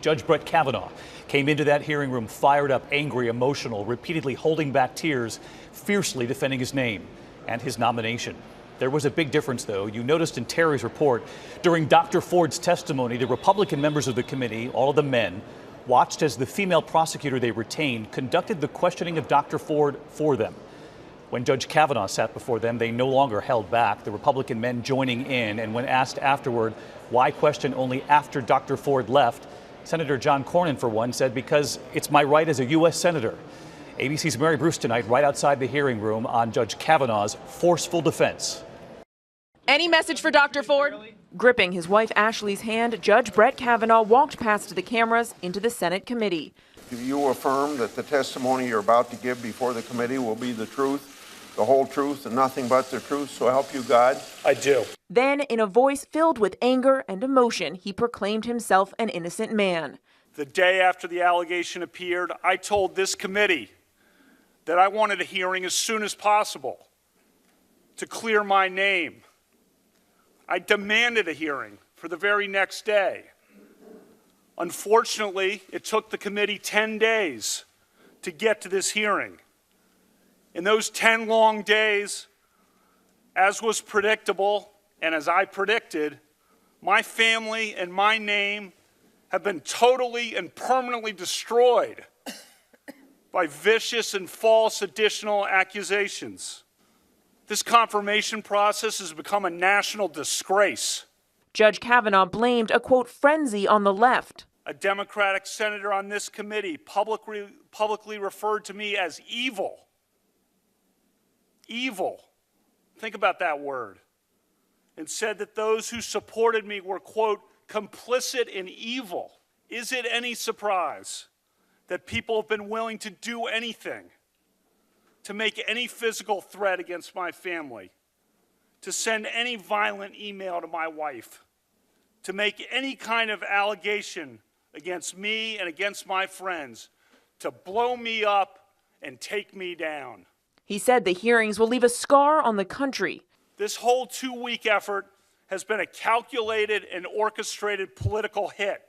Judge Brett Kavanaugh came into that hearing room fired up, angry, emotional, repeatedly holding back tears, fiercely defending his name and his nomination. There was a big difference, though. You noticed in Terry's report, during Dr. Ford's testimony, the Republican members of the committee, all of the men, watched as the female prosecutor they retained conducted the questioning of Dr. Ford for them. When Judge Kavanaugh sat before them, they no longer held back, the Republican men joining in. And when asked afterward why question only after Dr. Ford left, Senator John Cornyn, for one, said, because it's my right as a U.S. Senator. ABC's Mary Bruce tonight, right outside the hearing room, on Judge Kavanaugh's forceful defense. Any message for Dr. Ford? Gripping his wife Ashley's hand, Judge Brett Kavanaugh walked past the cameras into the Senate committee. Do you affirm that the testimony you're about to give before the committee will be the truth, the whole truth, and nothing but the truth, so help you God? I do. Then, in a voice filled with anger and emotion, he proclaimed himself an innocent man. The day after the allegation appeared, I told this committee that I wanted a hearing as soon as possible to clear my name. I demanded a hearing for the very next day. Unfortunately, it took the committee 10 days to get to this hearing. In those 10 long days, as was predictable and as I predicted, my family and my name have been totally and permanently destroyed by vicious and false additional accusations. This confirmation process has become a national disgrace. Judge Kavanaugh blamed a, quote, frenzy on the left. A Democratic senator on this committee publicly referred to me as evil. Evil. Think about that word. And said that those who supported me were, quote, complicit in evil. Is it any surprise that people have been willing to do anything, to make any physical threat against my family, to send any violent email to my wife, to make any kind of allegation against me and against my friends, to blow me up and take me down? He said the hearings will leave a scar on the country. This whole 2-week effort has been a calculated and orchestrated political hit,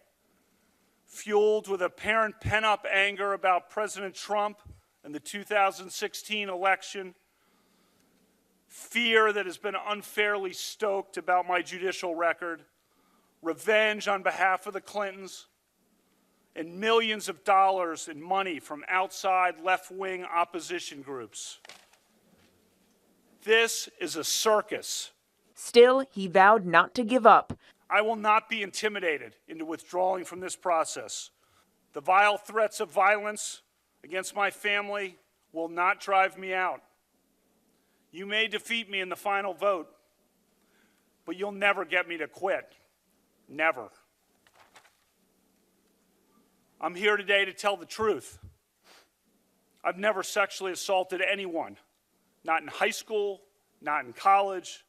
fueled with apparent pent-up anger about President Trump and the 2016 election, fear that has been unfairly stoked about my judicial record, revenge on behalf of the Clintons, and millions of dollars in money from outside left-wing opposition groups. This is a circus. Still, he vowed not to give up. I will not be intimidated into withdrawing from this process. The vile threats of violence against my family will not drive me out. You may defeat me in the final vote, but you'll never get me to quit. Never. I'm here today to tell the truth. I've never sexually assaulted anyone. Not in high school, not in college,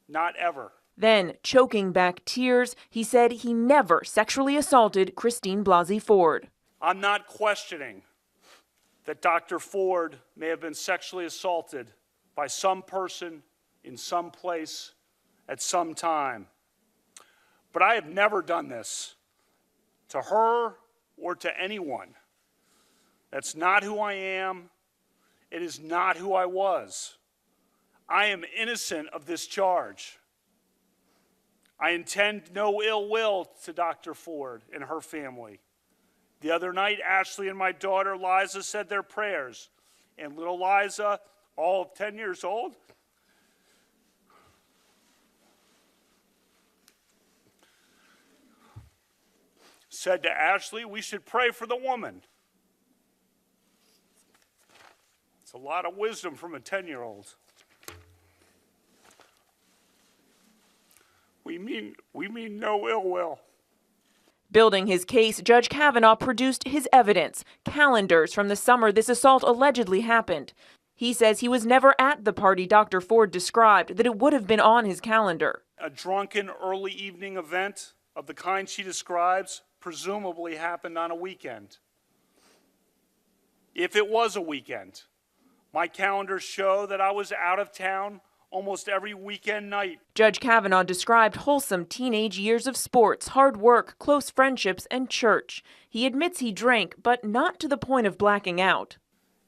not ever. Then, choking back tears, he said he never sexually assaulted Christine Blasey Ford. I'm not questioning that Dr. Ford may have been sexually assaulted by some person in some place at some time. But I have never done this to her or to anyone. That's not who I am. It is not who I was. I am innocent of this charge. I intend no ill will to Dr. Ford and her family. The other night, Ashley and my daughter Liza said their prayers, and little Liza, all of 10 years old, said to Ashley, we should pray for the woman. It's a lot of wisdom from a 10-year-old. We mean no ill will. Building his case, Judge Kavanaugh produced his evidence, calendars from the summer this assault allegedly happened. He says he was never at the party Dr. Ford described, that it would have been on his calendar. A drunken early evening event of the kind she describes presumably happened on a weekend. If it was a weekend, my calendars show that I was out of town almost every weekend night. Judge Kavanaugh described wholesome teenage years of sports, hard work, close friendships, and church. He admits he drank, but not to the point of blacking out.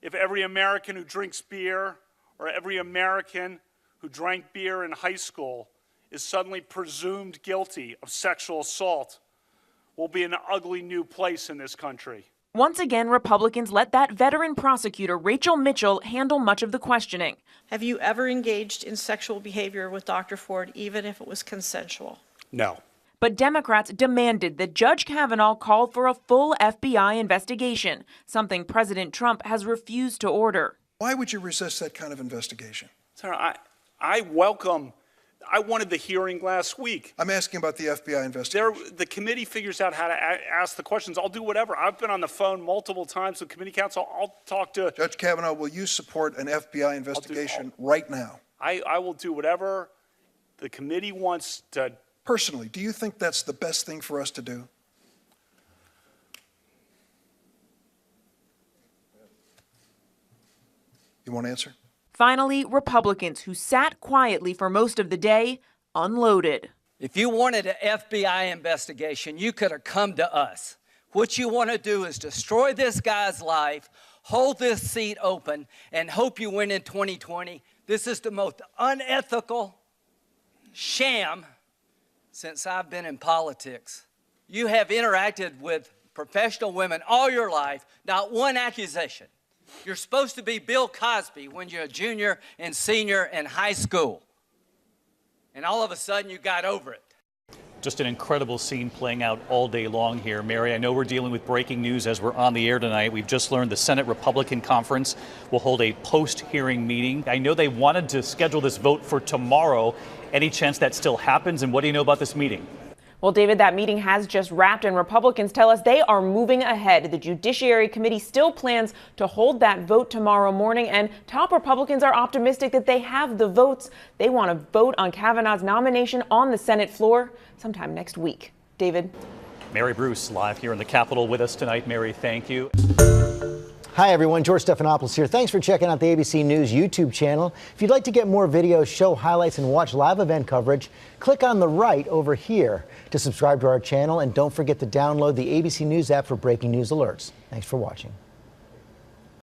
If every American who drinks beer or every American who drank beer in high school is suddenly presumed guilty of sexual assault, we'll be in an ugly new place in this country. Once again, Republicans let that veteran prosecutor, Rachel Mitchell, handle much of the questioning. Have you ever engaged in sexual behavior with Dr. Ford, even if it was consensual? No. But Democrats demanded that Judge Kavanaugh call for a full FBI investigation, something President Trump has refused to order. Why would you resist that kind of investigation? Senator, I wanted the hearing last week. I'm asking about the FBI investigation. The committee figures out how to ask the questions. I'll do whatever. I've been on the phone multiple times with committee counsel. I'll talk to Judge Kavanaugh. Will you support an FBI investigation right now? I will do whatever the committee wants to. Personally, do you think that's the best thing for us to do? You want to answer? Finally, Republicans, who sat quietly for most of the day, unloaded. If you wanted an FBI investigation, you could have come to us. What you want to do is destroy this guy's life, hold this seat open, and hope you win in 2020. This is the most unethical sham since I've been in politics. You have interacted with professional women all your life, not one accusation. You're supposed to be Bill Cosby when you're a junior and senior in high school. And all of a sudden you got over it. Just an incredible scene playing out all day long here. Mary, I know we're dealing with breaking news as we're on the air tonight. We've just learned the Senate Republican Conference will hold a post-hearing meeting. I know they wanted to schedule this vote for tomorrow. Any chance that still happens? And what do you know about this meeting? Well, David, that meeting has just wrapped, and Republicans tell us they are moving ahead. The Judiciary Committee still plans to hold that vote tomorrow morning, and top Republicans are optimistic that they have the votes. They want to vote on Kavanaugh's nomination on the Senate floor sometime next week. David? Mary Bruce live here in the Capitol with us tonight. Mary, thank you. Hi, everyone. George Stephanopoulos here. Thanks for checking out the ABC News YouTube channel. If you'd like to get more videos, show highlights, and watch live event coverage, click on the right over here to subscribe to our channel. And don't forget to download the ABC News app for breaking news alerts. Thanks for watching.